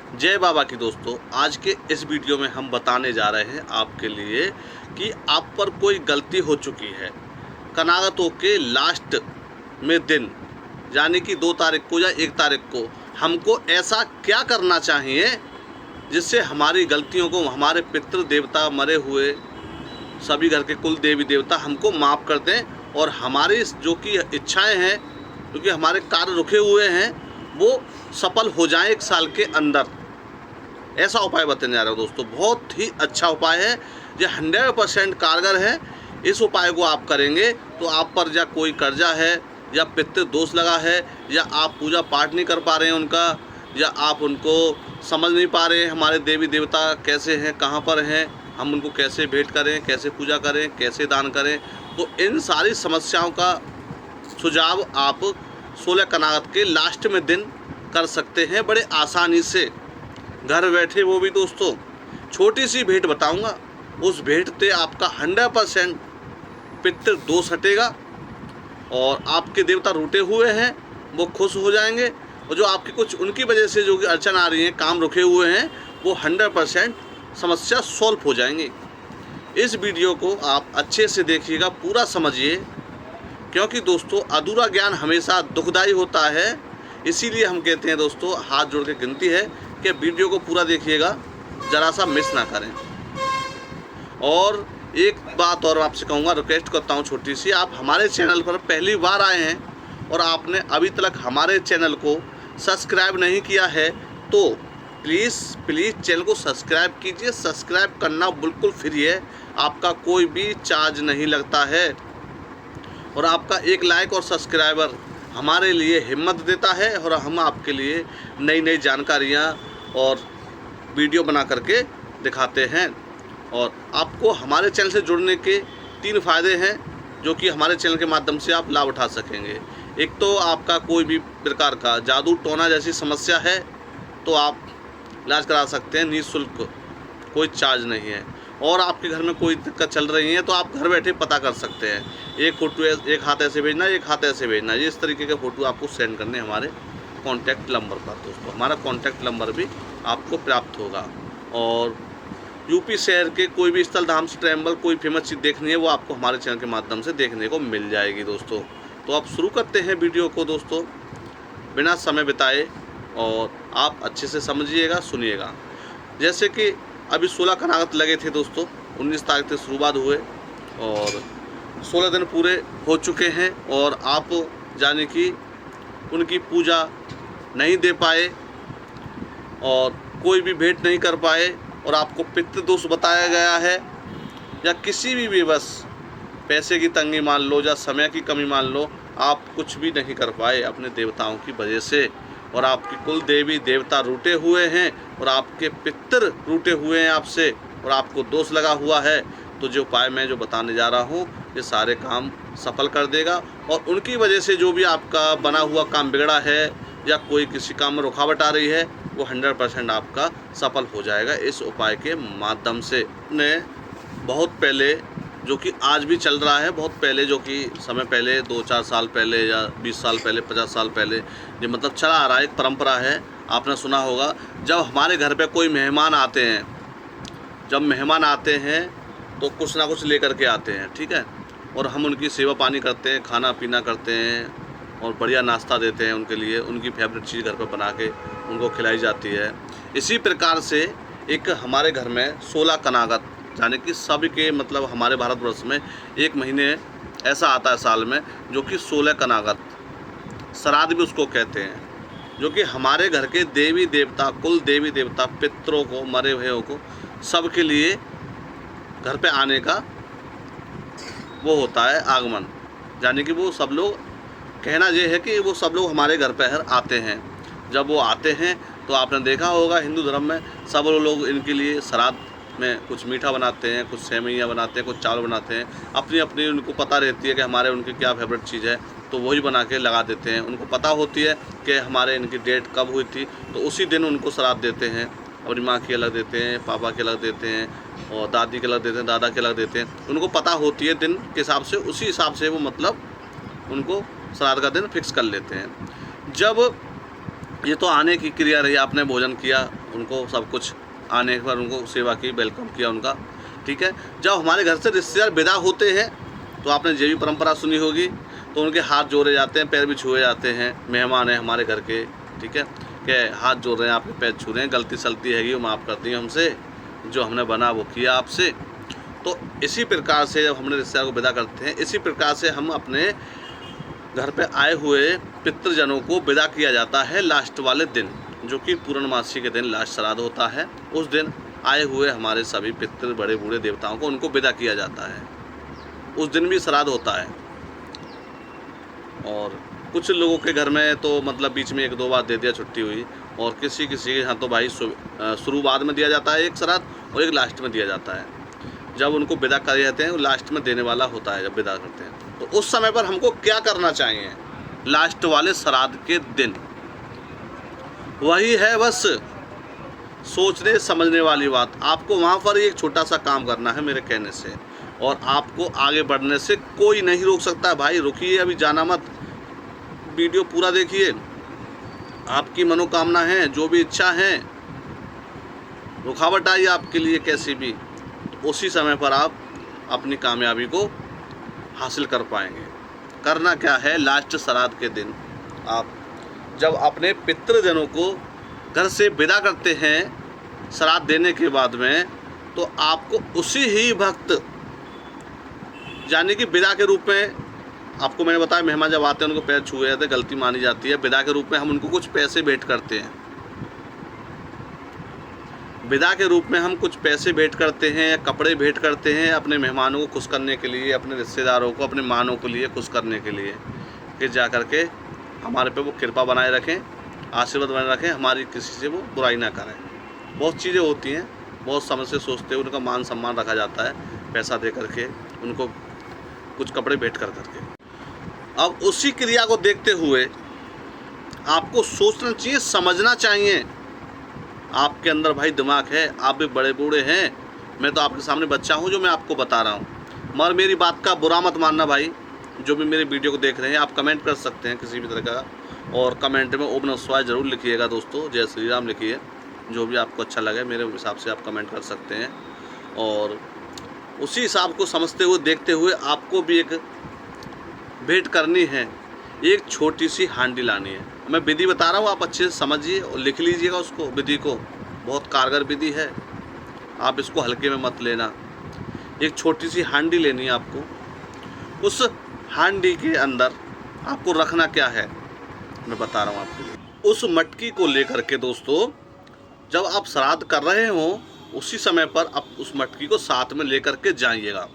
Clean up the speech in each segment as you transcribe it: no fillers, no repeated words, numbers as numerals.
जय बाबा की दोस्तों, आज के इस वीडियो में हम बताने जा रहे हैं आपके लिए कि आप पर कोई गलती हो चुकी है। कनागतों के लास्ट में दिन यानी कि 2 तारीख को या 1 तारीख को हमको ऐसा क्या करना चाहिए जिससे हमारी गलतियों को हमारे पितृ देवता मरे हुए सभी घर के कुल देवी देवता हमको माफ़ कर दें और हमारी जो कि इच्छाएं हैं, क्योंकि हमारे कार्य रुके हुए हैं, वो सफल हो जाएं 1 साल के अंदर। ऐसा उपाय बताने जा रहा हूँ दोस्तों। बहुत ही अच्छा उपाय है, ये 100% कारगर है। इस उपाय को आप करेंगे तो आप पर या कोई कर्जा है या पितृ दोष लगा है या आप पूजा पाठ नहीं कर पा रहे हैं उनका, या आप उनको समझ नहीं पा रहे हैं हमारे देवी देवता कैसे हैं, कहाँ पर हैं, हम उनको कैसे भेंट करें, कैसे पूजा करें, कैसे दान करें, तो इन सारी समस्याओं का सुझाव आप 16 कनागत के लास्ट में दिन कर सकते हैं बड़े आसानी से, घर बैठे। वो भी दोस्तों छोटी सी भेंट बताऊंगा, उस भेंट से आपका 100% पितृ दोष हटेगा और आपके देवता रूठे हुए हैं वो खुश हो जाएंगे, और जो आपकी कुछ उनकी वजह से जो कि अड़चन आ रही है, काम रुके हुए हैं, वो 100% समस्या सॉल्व हो जाएंगी। इस वीडियो को आप अच्छे से देखिएगा, पूरा समझिए, क्योंकि दोस्तों अधूरा ज्ञान हमेशा दुखदाई होता है। इसीलिए हम कहते हैं दोस्तों, हाथ जोड़ के गिनती है कि वीडियो को पूरा देखिएगा, ज़रा सा मिस ना करें। और एक बात और आपसे कहूँगा, रिक्वेस्ट करता हूँ छोटी सी, आप हमारे चैनल पर पहली बार आए हैं और आपने अभी तक हमारे चैनल को सब्सक्राइब नहीं किया है तो प्लीज़ चैनल को सब्सक्राइब कीजिए। सब्सक्राइब करना बिल्कुल फ्री है, आपका कोई भी चार्ज नहीं लगता है, और आपका एक लाइक और सब्सक्राइबर हमारे लिए हिम्मत देता है और हम आपके लिए नई नई जानकारियाँ और वीडियो बना करके दिखाते हैं। और आपको हमारे चैनल से जुड़ने के 3 फ़ायदे हैं जो कि हमारे चैनल के माध्यम से आप लाभ उठा सकेंगे। एक तो आपका कोई भी प्रकार का जादू टोना जैसी समस्या है तो आप इलाज करा सकते हैं निःशुल्क, कोई चार्ज नहीं है। और आपके घर में कोई दिक्कत चल रही है तो आप घर बैठे पता कर सकते हैं। एक फ़ोटो एक हाथ ऐसे भेजना, एक हाथ ऐसे भेजना, ये इस तरीके के फ़ोटो आपको सेंड करने हमारे कॉन्टैक्ट नंबर पर। दोस्तों हमारा कॉन्टैक्ट नंबर भी आपको प्राप्त होगा। और यूपी शहर के कोई भी स्थल धाम से ट्रैवल कोई फेमस चीज़ देखनी है वो आपको हमारे चैनल के माध्यम से देखने को मिल जाएगी दोस्तों। तो आप शुरू करते हैं वीडियो को दोस्तों, बिना समय बिताए, और आप अच्छे से समझिएगा, सुनिएगा। जैसे कि अभी 16 कनागत लगे थे दोस्तों, 19 तारीख से शुरुआत हुए और 16 दिन पूरे हो चुके हैं, और आप जाने कि उनकी पूजा नहीं दे पाए और कोई भी भेंट नहीं कर पाए, और आपको पितृ दोष बताया गया है, या किसी भी बस पैसे की तंगी मान लो या समय की कमी मान लो, आप कुछ भी नहीं कर पाए अपने देवताओं की वजह से, और आपकी कुल देवी देवता रूठे हुए हैं और आपके पितृ रूठे हुए हैं आपसे, और आपको दोष लगा हुआ है, तो जो उपाय मैं जो बताने जा रहा हूँ ये सारे काम सफल कर देगा। और उनकी वजह से जो भी आपका बना हुआ काम बिगड़ा है या कोई किसी काम में रुकावट आ रही है, वो 100% आपका सफल हो जाएगा इस उपाय के माध्यम से। ने बहुत पहले, जो कि आज भी चल रहा है, बहुत पहले जो कि समय पहले 2-4 साल पहले या 20 साल पहले, 50 साल पहले, ये मतलब चला आ रहा है, एक परंपरा है, आपने सुना होगा। जब हमारे घर पे कोई मेहमान आते हैं, जब मेहमान आते हैं तो कुछ ना कुछ लेकर के आते हैं, ठीक है, और हम उनकी सेवा पानी करते हैं, खाना पीना करते हैं और बढ़िया नाश्ता देते हैं उनके लिए, उनकी फेवरेट चीज़ घर पर बना के उनको खिलाई जाती है। इसी प्रकार से एक हमारे घर में 16 कनागत, यानी कि सभी के मतलब हमारे भारतवर्ष में 1 महीने ऐसा आता है साल में जो कि 16 कनागत, श्राद्ध भी उसको कहते हैं, जो कि हमारे घर के देवी देवता, कुल देवी देवता, पितरों को, मरे हुए को, सबके लिए घर पे आने का वो होता है आगमन। यानी कि वो सब लोग, कहना ये है कि वो सब लोग हमारे घर पर आते हैं। जब वो आते हैं तो आपने देखा होगा हिंदू धर्म में सब लोग इनके लिए श्राद्ध में कुछ मीठा बनाते हैं, कुछ सेवइयाँ बनाते हैं, कुछ चावल बनाते हैं, अपनी अपनी उनको पता रहती है कि हमारे उनकी क्या फेवरेट चीज़ है, तो वही बना के लगा देते हैं। उनको पता होती है कि हमारे इनकी डेट कब हुई थी, तो उसी दिन उनको श्राद्ध देते हैं। अपनी माँ की अलग देते हैं, पापा के अलग देते हैं, और दादी के अलग देते हैं, दादा के अलग देते हैं। उनको पता होती है दिन के हिसाब से, उसी हिसाब से वो मतलब उनको श्राद्ध का दिन फिक्स कर लेते हैं। जब ये तो आने की क्रिया रही, आपने भोजन किया, उनको सब कुछ आने पर उनको सेवा की, वेलकम किया उनका, ठीक है। जब हमारे घर से रिश्तेदार विदा होते हैं तो आपने ये भी परंपरा सुनी होगी, तो उनके हाथ जोड़े जाते हैं, पैर भी छुए जाते हैं। मेहमान हैं हमारे घर के, ठीक है, कि हाथ जोड़ रहे हैं, आपके पैर छू रहे हैं, गलती सलती हैगी वो माफ़ कर दी हमसे, जो हमने बना वो किया आपसे। तो इसी प्रकार से जब हमने रिश्तेदार को विदा करते हैं, इसी प्रकार से हम अपने घर पे आए हुए पितृजनों को विदा किया जाता है लास्ट वाले दिन, जो कि पूर्णमासी के दिन लास्ट श्राद्ध होता है। उस दिन आए हुए हमारे सभी पितृ बड़े बूढ़े देवताओं को उनको विदा किया जाता है। उस दिन भी श्राद्ध होता है। और कुछ लोगों के घर में तो मतलब बीच में 1-2 बार दे दिया, छुट्टी हुई, और किसी किसी के यहाँ तो भाई शुरुआत में दिया जाता है एक श्राद्ध, और एक लास्ट में दिया जाता है। जब उनको विदा करे जाते हैं, वो लास्ट में देने वाला होता है जब विदा करते हैं। तो उस समय पर हमको क्या करना चाहिए लास्ट वाले श्राद्ध के दिन? वही है बस सोचने समझने वाली बात। आपको वहाँ पर एक छोटा सा काम करना है मेरे कहने से, और आपको आगे बढ़ने से कोई नहीं रोक सकता। भाई रुकिए, अभी जाना मत, वीडियो पूरा देखिए। आपकी मनोकामना है, जो भी इच्छा है, रुकावट आई आपके लिए कैसी भी, तो उसी समय पर आप अपनी कामयाबी को हासिल कर पाएंगे। करना क्या है, लास्ट श्राद्ध के दिन आप जब अपने पितृजनों को घर से विदा करते हैं श्राद्ध देने के बाद में, तो आपको उसी ही वक्त, यानी कि विदा के रूप में, आपको मैंने बताया मेहमान जब आते हैं उनको पैर छुए जाते हैं, गलती मानी जाती है। विदा के रूप में हम उनको कुछ पैसे भेंट करते हैं, विदा के रूप में हम कुछ पैसे भेंट करते हैं या कपड़े भेंट करते हैं अपने मेहमानों को खुश करने के लिए, अपने रिश्तेदारों को, अपने मानों के लिए खुश करने के लिए, कि जा कर के हमारे पे वो कृपा बनाए रखें, आशीर्वाद बनाए रखें, हमारी किसी से वो बुराई ना करें। बहुत चीज़ें होती हैं, बहुत समझ से सोचते हुए उनका मान सम्मान रखा जाता है, पैसा दे करके, उनको कुछ कपड़े भेंट कर करके। अब उसी क्रिया को देखते हुए आपको सोचना चाहिए, समझना चाहिए। आपके अंदर भाई दिमाग है, आप भी बड़े बूढ़े हैं, मैं तो आपके सामने बच्चा हूँ जो मैं आपको बता रहा हूँ, मगर मेरी बात का बुरा मत मानना भाई। जो भी मेरे वीडियो को देख रहे हैं, आप कमेंट कर सकते हैं किसी भी तरह का, और कमेंट में ओम नमः शिवाय ज़रूर लिखिएगा दोस्तों, जय श्री राम लिखिए, जो भी आपको अच्छा लगे मेरे हिसाब से आप कमेंट कर सकते हैं। और उसी हिसाब को समझते हुए देखते हुए आपको भी एक भेंट करनी है, एक छोटी सी हांडी लानी है। मैं विधि बता रहा हूँ, आप अच्छे से समझिए और लिख लीजिएगा उसको, विधि को, बहुत कारगर विधि है, आप इसको हल्के में मत लेना। एक छोटी सी हांडी लेनी है आपको, उस हांडी के अंदर आपको रखना क्या है मैं बता रहा हूँ आपके लिए। उस मटकी को लेकर के दोस्तों, जब आप श्राद्ध कर रहे हो उसी समय पर आप उस मटकी को साथ में लेकर के जाइएगा।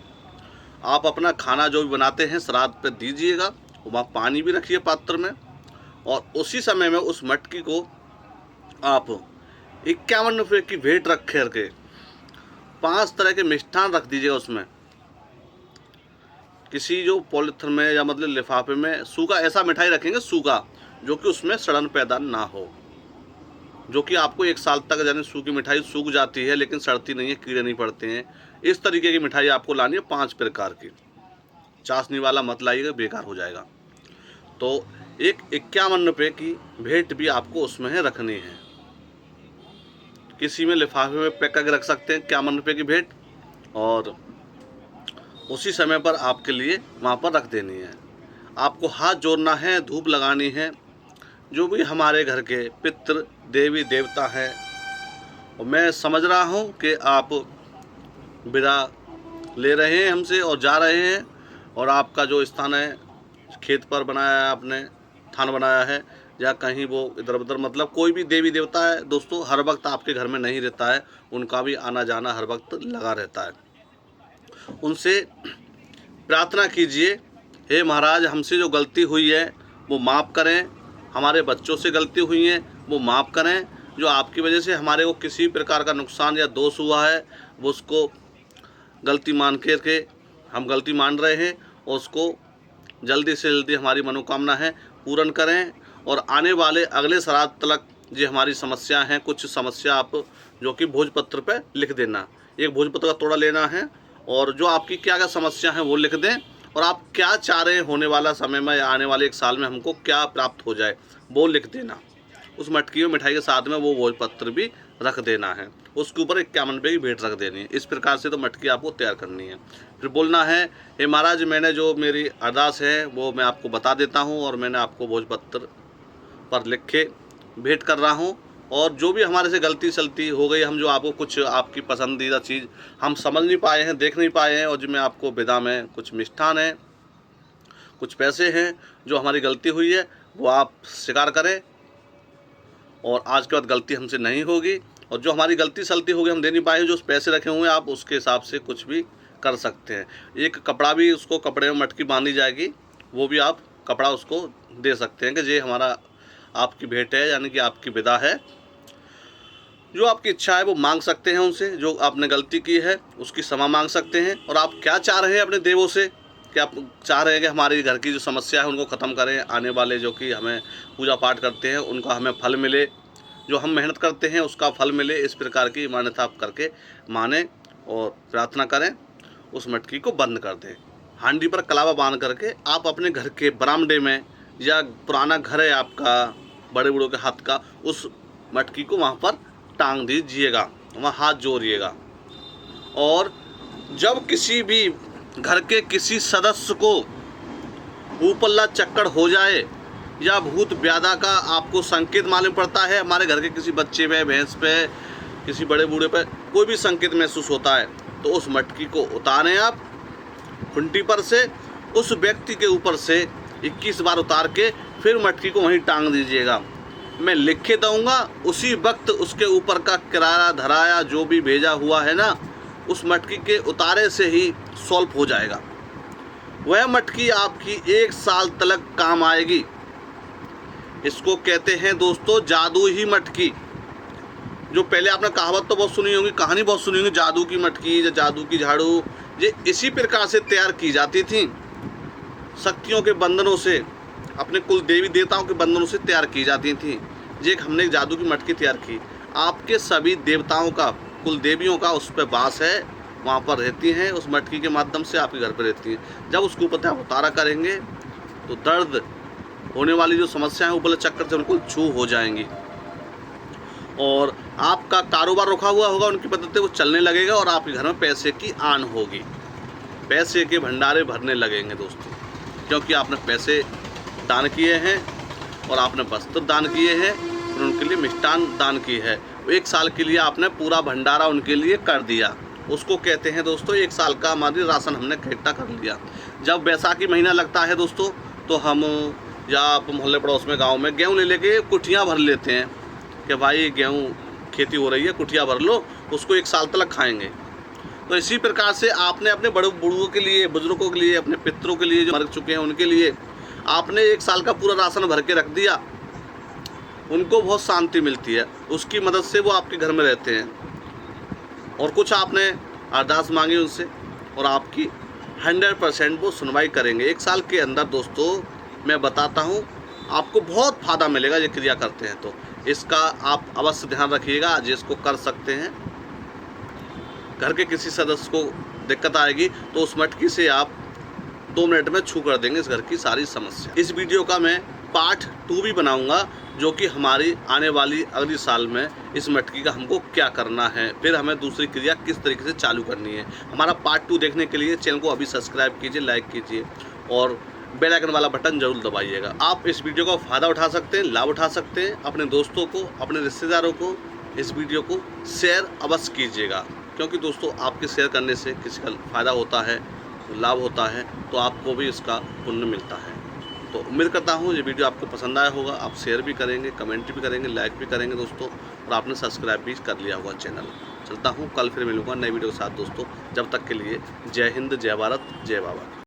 आप अपना खाना जो भी बनाते हैं श्राद्ध पे दीजिएगा, वहाँ पानी भी रखिए पात्र में, और उसी समय में उस मटकी को आप 51 रुपये की भेंट रख करके 5 तरह के मिष्ठान रख दीजिएगा उसमें, किसी जो पॉलिथीन में या मतलब लिफाफे में, सूखा ऐसा मिठाई रखेंगे सूखा, जो कि उसमें सड़न पैदा ना हो, जो कि आपको 1 साल तक, यानी सूखी मिठाई सूख जाती है लेकिन सड़ती नहीं है, कीड़े नहीं पड़ते हैं, इस तरीके की मिठाई आपको लानी है 5 प्रकार की। चाशनी वाला मत लाइएगा, बेकार हो जाएगा। तो एक 51 रुपये की भेंट भी आपको उसमें है रखनी है, किसी में लिफाफे में पैक करके रख सकते हैं 51 रुपये की भेंट, और उसी समय पर आपके लिए वहाँ पर रख देनी है। आपको हाथ जोड़ना है, धूप लगानी है, जो भी हमारे घर के पितृ देवी देवता हैं। और मैं समझ रहा हूँ कि आप विदा ले रहे हैं हमसे और जा रहे हैं, और आपका जो स्थान है खेत पर बनाया है आपने, थान बनाया है, या कहीं वो इधर उधर, मतलब कोई भी देवी देवता है दोस्तों, हर वक्त आपके घर में नहीं रहता है, उनका भी आना जाना हर वक्त लगा रहता है। उनसे प्रार्थना कीजिए, हे महाराज हमसे जो गलती हुई है वो माफ़ करें, हमारे बच्चों से गलती हुई है वो माफ़ करें, जो आपकी वजह से हमारे को किसी प्रकार का नुकसान या दोष हुआ है वो उसको गलती मान के हम गलती मान रहे हैं, और उसको जल्दी से जल्दी हमारी मनोकामना है पूर्ण करें। और आने वाले अगले श्राद्ध तक जो हमारी समस्या हैं, कुछ समस्या आप जो कि भोजपत्र पे लिख देना, एक भोजपत्र का तोड़ा लेना है, और जो आपकी क्या क्या समस्या है वो लिख दें, और आप क्या चाह रहे हैं होने वाला समय में या आने वाले 1 साल में हमको क्या प्राप्त हो जाए वो लिख देना। उस मटकी में मिठाई के साथ में वो भोजपत्र भी रख देना है। उसके ऊपर 51 रुपये की भेंट रख देनी है। इस प्रकार से तो मटकी आपको तैयार करनी है। फिर बोलना है, हे महाराज, मैंने जो मेरी अरदास है वो मैं आपको बता देता हूँ और मैंने आपको भोजपत्र पर लिख के भेंट कर रहा हूँ, और जो भी हमारे से गलती सलती हो गई, हम जो आपको कुछ आपकी पसंदीदा चीज़ हम समझ नहीं पाए हैं, देख नहीं पाए हैं, और जो मैं आपको विदा में कुछ मिष्ठान है, कुछ पैसे हैं, जो हमारी गलती हुई है वो आप स्वीकार करें, और आज के बाद गलती हमसे नहीं होगी। और जो हमारी गलती सलती होगी, हम दे नहीं पाए, जो पैसे रखे हुए हैं, आप उसके हिसाब से कुछ भी कर सकते हैं। एक कपड़ा भी, उसको कपड़े में मटकी बांधी जाएगी, वो भी आप कपड़ा उसको दे सकते हैं कि ये हमारा आपकी भेंट है, यानी कि आपकी विदा है। जो आपकी इच्छा है वो मांग सकते हैं उनसे, जो आपने गलती की है उसकी क्षमा मांग सकते हैं। और आप क्या चाह रहे हैं अपने देवों से, कि आप चाह रहे हैं कि हमारे घर की जो समस्या है उनको ख़त्म करें, आने वाले जो कि हमें पूजा पाठ करते हैं उनका हमें फल मिले, जो हम मेहनत करते हैं उसका फल मिले, इस प्रकार की मान्यता आप करके माने और प्रार्थना करें। उस मटकी को बंद कर दें। हांडी पर कलावा बांध करके आप अपने घर के बरामदे में, या पुराना घर है आपका बड़े बूढ़ों के हाथ का, उस मटकी को वहाँ पर टांग दीजिएगा, वहाँ हाथ जोड़िएगा। और जब किसी भी घर के किसी सदस्य को ऊपरला चक्कर हो जाए या भूत व्याधा का आपको संकेत मालूम पड़ता है, हमारे घर के किसी बच्चे पे, भैंस पे, किसी बड़े बूढ़े पे कोई भी संकेत महसूस होता है, तो उस मटकी को उतारें आप खुंटी पर से, उस व्यक्ति के ऊपर से 21 बार उतार के फिर मटकी को वहीं टांग दीजिएगा। मैं लिख के दूँगा, उसी वक्त उसके ऊपर का किराया धराया जो भी भेजा हुआ है ना, उस मटकी के उतारे से ही सॉल्व हो जाएगा। वह मटकी आपकी 1 साल तक काम आएगी। इसको कहते हैं दोस्तों जादू ही मटकी। जो पहले आपने कहावत तो बहुत सुनी होगी, कहानी बहुत सुनी होगी, जादू की मटकी या जादू की झाड़ू, ये इसी प्रकार से तैयार की जाती थी, शक्तियों के बंधनों से, अपने कुल देवी देवताओं के बंधनों से तैयार की जाती थी। ये हमने एक जादू की मटकी तैयार की। आपके सभी देवताओं का, कुल देवियों का उस पर वास है, वहाँ पर रहती हैं, उस मटकी के माध्यम से आपके घर पर रहती हैं। जब उसके ऊपर आप उतारा करेंगे तो दर्द होने वाली जो समस्या है ऊपर चक्कर से बिल्कुल छू हो जाएंगी, और आपका कारोबार रुका हुआ होगा उनकी मदद से वो चलने लगेगा, और आपके घर में पैसे की आन होगी, पैसे के भंडारे भरने लगेंगे दोस्तों, क्योंकि आपने पैसे दान किए हैं और आपने वस्त्र दान किए हैं और उनके लिए मिष्ठान दान की है। 1 साल के लिए आपने पूरा भंडारा उनके लिए कर दिया। उसको कहते हैं दोस्तों 1 साल का हमारी राशन हमने इकट्ठा कर लिया। जब बैसाखी महीना लगता है दोस्तों, तो हम या आप मोहल्ले पड़ोस में, गांव में गेहूँ ले लेके कुटियाँ भर लेते हैं कि भाई गेहूँ खेती हो रही है, कुटिया भर लो, उसको 1 साल तक खाएंगे। तो इसी प्रकार से आपने अपने बड़े बूढ़ों के लिए, बुजुर्गों के लिए, अपने पितरों के लिए जो मर चुके हैं उनके लिए आपने 1 साल का पूरा राशन भर के रख दिया। उनको बहुत शांति मिलती है, उसकी मदद से वो आपके घर में रहते हैं। और कुछ आपने अरदास मांगी उनसे, और आपकी 100% वो सुनवाई करेंगे। 1 साल के अंदर दोस्तों मैं बताता हूँ आपको बहुत फ़ायदा मिलेगा ये क्रिया करते हैं। तो इसका आप अवश्य ध्यान रखिएगा, जिसको कर सकते हैं। घर के किसी सदस्य को दिक्कत आएगी तो उस मटकी से आप 2 मिनट में छू कर देंगे इस घर की सारी समस्या। इस वीडियो का मैं पार्ट 2 भी बनाऊंगा, जो कि हमारी आने वाली अगली साल में इस मटकी का हमको क्या करना है, फिर हमें दूसरी क्रिया किस तरीके से चालू करनी है। हमारा पार्ट 2 देखने के लिए चैनल को अभी सब्सक्राइब कीजिए, लाइक कीजिए और बेल आइकन वाला बटन जरूर दबाइएगा। आप इस वीडियो का फ़ायदा उठा सकते हैं, लाभ उठा सकते हैं। अपने दोस्तों को, अपने रिश्तेदारों को इस वीडियो को शेयर अवश्य कीजिएगा, क्योंकि दोस्तों आपके शेयर करने से किसी का फ़ायदा होता है, लाभ होता है, तो आपको भी इसका पुण्य मिलता है। तो उम्मीद करता हूँ ये वीडियो आपको पसंद आया होगा। आप शेयर भी करेंगे, कमेंट भी करेंगे, लाइक भी करेंगे दोस्तों, और आपने सब्सक्राइब भी कर लिया होगा चैनल। चलता हूँ, कल फिर मिलूँगा नई वीडियो के साथ दोस्तों। जब तक के लिए जय हिंद, जय भारत, जय बाबा।